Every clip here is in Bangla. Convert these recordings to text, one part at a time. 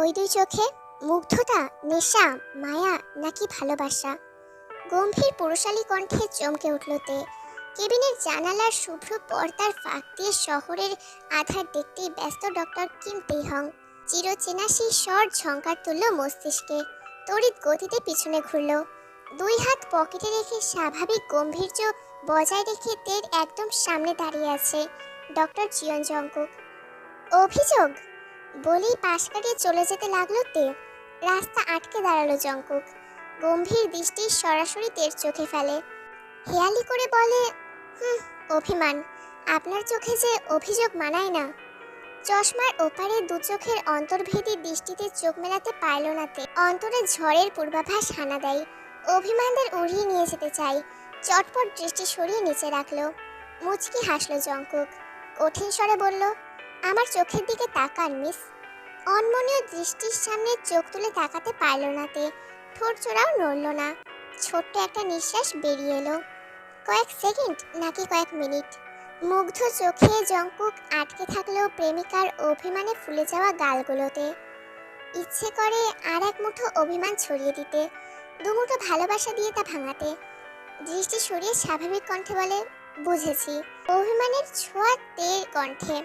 ওই দুই চোখে? মুগ্ধতা, নেশা, মায়া নাকি ভালোবাসা? গম্ভীর পুরুষালী কণ্ঠে চমকে উঠল তে। কেবিনের জানালার শুভ্র পর্দার ফাঁক দিয়ে শহরের আধার দেখতেই ব্যস্ত ডক্টর কিম তেহং। চিরচেনা সেই স্বর ঝংকার তুলল মস্তিষ্কে। তড়িৎ গতিতে পিছনে ঘুরল। দুই হাত পকেটে রেখে স্বাভাবিক গাম্ভীর্য বজায় রেখে তের একদম সামনে দাঁড়িয়ে আছে ডক্টর জিয়ন জংকুক। অভিযোগ বলেই পাশ কাটিয়ে চলে যেতে লাগলো তে। রাস্তা আটকে দাঁড়ালো জংকুক। গম্ভীর দৃষ্টি সরাসরি তের চোখে ফেলে। হেয়ালি করে বলে, অভিমান। আপনার চোখে যে অভিযোগ মানায় না। চশমার ওপারে দু চোখের অন্তর্ভেদী দৃষ্টিতে চোখ মেলাতে পারল না তে। অন্তরে ঝড়ের পূর্বাভাস হানা দেয়। অভিমানদের উড়িয়ে নিয়ে যেতে চাই। চটপট দৃষ্টি সরিয়ে নিচে রাখলো। মুচকি হাসল জংকুক। কঠিন স্বরে বলল, আমার চোখের দিকে তাকান মিস। অনমনীয় দৃষ্টির সামনে চোখ তুলে তাকাতে পারল না তে। ঠোঁট জোড়াও নড়ল না। ছোট্ট একটা নিঃশ্বাস বেরিয়ে এলো। কয়েক সেকেন্ড নাকি কয়েক মিনিট। মুগ্ধ চোখে জংকুক আটকে থাকলেও প্রেমিকার অভিমানে ফুলে যাওয়া গালগুলোতে। ইচ্ছে করে আর এক মুঠো অভিমান ছড়িয়ে দিতে, দুমুঠো ভালোবাসা দিয়ে তা ভাঙাতে। দৃষ্টি সরিয়ে স্বাভাবিক কণ্ঠে বলে, বুঝেছি। অভিমানের ছোঁয়া তের কণ্ঠে।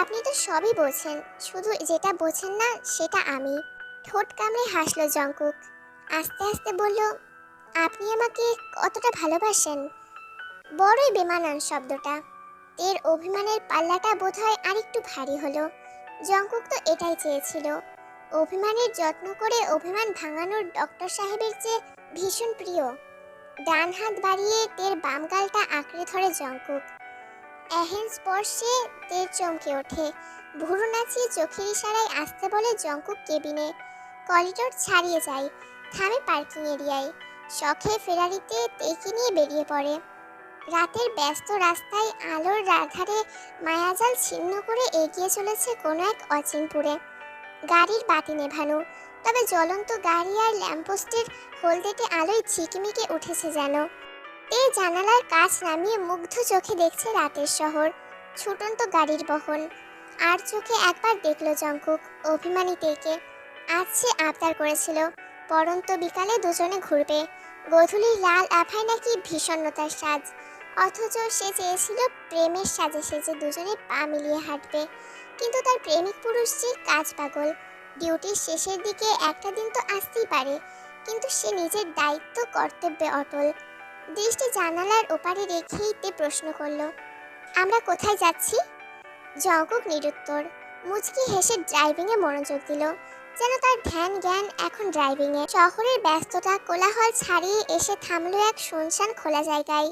আপনি তো সবই বোঝেন, শুধু যেটা বোঝেন না সেটা আমি। ঠোঁট কামড়ে হাসলো জংকুক। আস্তে আস্তে বলল, আপনি আমাকে কতটা ভালোবাসেন? বড়ই বেমানান শব্দটা। তের অভিমানের পাল্লাটা বোধহয় আরেকটু ভারী হলো। জংকুক তো এটাই চেয়েছিল। অভিমানের যত্ন করে অভিমান ভাঙানোর ডক্টর সাহেবের চেয়ে ভীষণ প্রিয়। ডান হাত বাড়িয়ে তের বাম গালটা আঁকড়ে ধরে জংকুক। এহেন স্পর্শে তের চমকে ওঠে। ভুরু নাচিয়ে চোখের ইশারায় আসতে বলে জংকুক কেবিনে। করিডোর ছাড়িয়ে যায়, থামে পার্কিং এরিয়ায়। শখে ফেরারিতে তেকে নিয়ে বেরিয়ে পড়ে। রাতের ব্যস্ত রাস্তায় আলোর আধারে মায়াজাল ছিন্ন করে এগিয়ে চলেছে কোনো এক অচিনপুরে। গাড়ির বাতি নেভানো, তবে জ্বলন্ত গাড়ি আর ল্যাম্পপোস্টের হলদেটে আলোয় ঝিকিমিকে উঠেছে যেন। এই জানালার কাচ নামিয়ে মুগ্ধ চোখে দেখছে রাতের শহর, ছুটন্ত গাড়ির বহন। আর চোখে একবার দেখলো জংকুক অভিমানী তেকে। আজ সে আবদার করেছিল পরন্ত বিকালে দুজনে ঘুরবে। গধূলির লাল আভায় নাকি ভীষণতার সাজ, অথচ সে চেয়েছিল প্রেমের সাজে সেজে দুজনে পা মিলিয়ে হাঁটবে। কিন্তু তার প্রেমিক পুরুষ যে কাজ পাগল। ডিউটির শেষের দিকে একটা দিন তো আসতেই পারে, কিন্তু সে নিজের দায়িত্ব কর্তব্যে অটল। দৃষ্টি জানালার ওপারে রেখেই তে প্রশ্ন করল, আমরা কোথায় যাচ্ছি? জংকুক নিরুত্তর। মুচকি হেসে ড্রাইভিংয়ে মনোযোগ দিল, যেন তার ধ্যান জ্ঞান এখন ড্রাইভিংয়ে। শহরের ব্যস্ততা কোলাহল ছাড়িয়ে এসে থামলো এক শুনশান খোলা জায়গায়।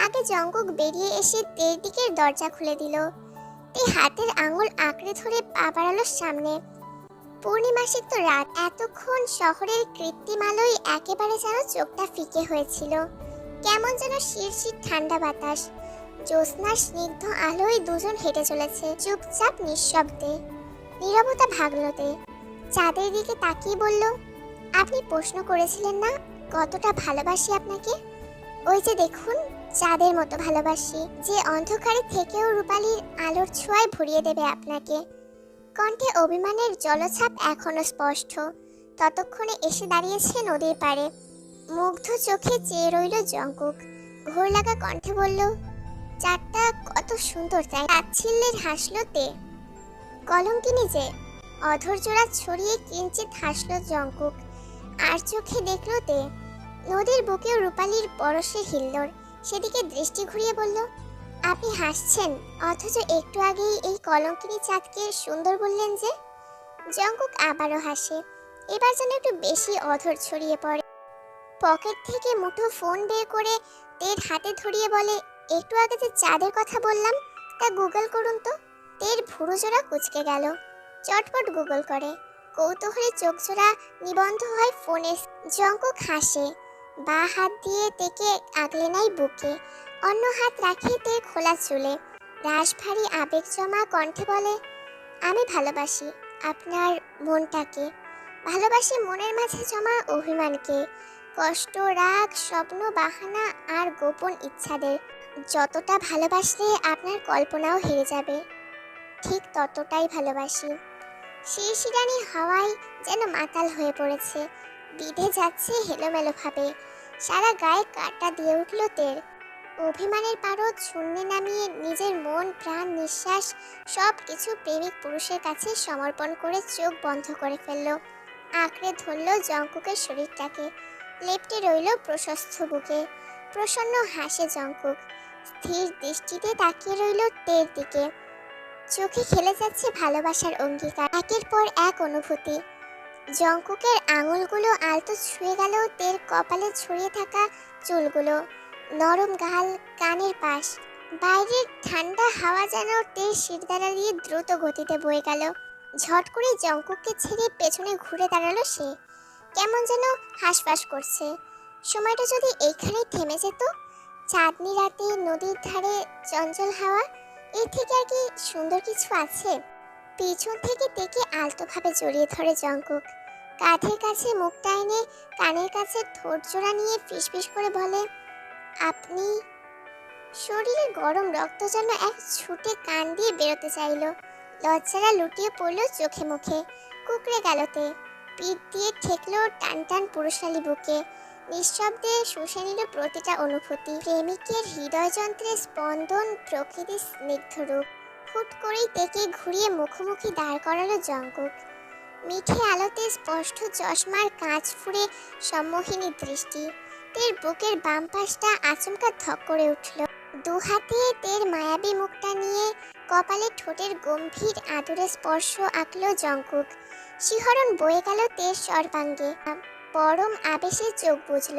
আগে জংকুক বেরিয়ে এসে তের দিকের দরজা খুলে দিল। তে হাতের আঙুল আঁকড়ে ধরে পা বাড়ালো সামনে। পূর্ণিমাসিক তো রাত, এতক্ষণ শহরের কৃত্রিম আলোয় একেবারে যেন চোখটা ফিকে হয়েছিল। কেমন যেন শিরশির ঠান্ডা বাতাস। জ্যোৎস্নার স্নিগ্ধ আলোয় দুজন হেঁটে চলেছে চুপচাপ নিঃশব্দে। নীরবতা ভাগলতে। চাঁদের দিকে তাকিয়ে বলল, আপনি প্রশ্ন করেছিলেন না কতটা ভালোবাসি আপনাকে? ওই যে দেখুন, চাঁদের মতো ভালোবাসি, যে অন্ধকারে থেকেও রূপালীর আলোর ছোঁয়ায় ভরিয়ে দেবে আপনাকে। কণ্ঠে অভিমানের জলছাপ এখনো স্পষ্ট। ততক্ষণে এসে দাঁড়িয়েছে নদীর পাড়ে। মুগ্ধ চোখে চেয়ে রইল জংকুক। ঘোর লাগা কণ্ঠে বলল, চাঁদটা কত সুন্দর তাই। তাচ্ছিল্যের হাসলো তে। কলঙ্কিনী যে। অধর জোড়া ছড়িয়ে কিঞ্চিত হাসলো জংকুক। আর চোখে দেখল তে। নদীর বুকেও রূপালীর পরশে হিল্লোড়। সেদিকে দৃষ্টি ঘুরিয়ে বলল, আপনি হাসছেন, অথচ একটু আগেই এই কলঙ্কিনী চাঁদকে সুন্দর বললেন যে। জংকুক আবারও হাসে, এবার যেন একটু বেশি অধর ছড়িয়ে পড়ে। পকেট থেকে মুঠো ফোন বের করে তের হাতে ধরিয়ে বলে, একটু আগে যে চাঁদের কথা বললাম তা গুগল করুন তো। তের ভুরু জোড়া কুঁচকে গেল। চটপট গুগল করে। কৌতূহলী চোখ জোড়া নিবন্ধ হয় ফোনে। জংকুক হাসে, বা হাত দিয়ে তেকে আগলে নাই বুকে, অন্য হাত রাখে তে খোলা চুলে। রাশ ভারী আবেগ জমা কণ্ঠে বলে, আমি ভালোবাসি আপনার মনটাকে, ভালোবাসি মনের মাঝে জমা অভিমানকে, কষ্ট, রাগ, স্বপ্ন, বাহানা আর গোপন ইচ্ছাদের। যতটা ভালোবাসলে আপনার কল্পনাও হেরে যাবে, ঠিক ততটাই ভালোবাসি। শিরশিরানি হাওয়ায় যেন মাতাল হয়ে পড়েছে, বিধে যাচ্ছে এলোমেলোভাবে। সারা গায়ে কাঁটা দিয়ে উঠল তের। অভিমানের পারদ শূন্যে নামিয়ে নিজের মন প্রাণ নিঃশ্বাস সব কিছু প্রেমিক পুরুষের কাছে সমর্পণ করে চোখ বন্ধ করে ফেলল। আঁকড়ে ধরল জঙ্কুকের শরীরটাকে, লেপ্টে রইল প্রশস্ত বুকে। প্রসন্ন হাসে জঙ্কুক, স্থির দৃষ্টিতে তাকিয়ে রইল তের দিকে। চোখে খেলে যাচ্ছে ভালোবাসার অঙ্গীকার, একের পর এক অনুভূতি। জঙ্কুকের আঙুলগুলো আলতো ছুঁয়ে গেল তের কপালে ছড়িয়ে থাকা চুলগুলো, নরম গাল, কানের পাশ। বাইরের ঠান্ডা হাওয়া যেন তের শিরদাঁড়া দিয়ে দ্রুত গতিতে বয়ে গেল। ঝট করে জঙ্কুককে ছেড়ে পেছনে ঘুরে দাঁড়ালো সে। কেমন যেন হাঁসফাঁস করছে। সময়টা যদি এইখানেই থেমে যেত, চাঁদনি রাতে নদীর ধারে চঞ্চল হাওয়া, এর থেকে আর কি সুন্দর কিছু আছে? পিছন থেকে তেকে আলতোভাবে জড়িয়ে ধরে জঙ্কুক, কাঁধের কাছে মুখটা এনে কানের কাছে ঠোঁট জোড়া নিয়ে ফিসফিস করে বলে, আপনি। শরীরে গরম রক্ত যেন এক ছুটে কান দিয়ে বেরোতে চাইল। লজ্জারা লুটিয়ে পড়ল চোখে মুখে, কুকড়ে গেল তে। পিঠ দিয়ে ঠেকলো টান টান পুরুষালী বুকে। নিঃশব্দে শুষে নিল প্রতিটা অনুভূতি। প্রেমিকের হৃদয়যন্ত্রের স্পন্দন, প্রকৃতির স্নিগ্ধ রূপ। হুট করেই তেকে ঘুরিয়ে মুখোমুখি দাঁড় করালো জঙ্কুক। মিঠে আলোতে স্পষ্ট চশমার কাঁচ ফুঁড়ে সম্মোহিনী দৃষ্টি। তের বুকের বাম পাশটা আচমকা ধক করে উঠল। দু হাতে তের মায়াবী মুখটা নিয়ে কপালে ঠোঁটের গম্ভীর আদুরে স্পর্শ আঁকল জঙ্কুক। শিহরণ বয়ে গেল তের সর্বাঙ্গে, পরম আবেশে চোখ বুজল।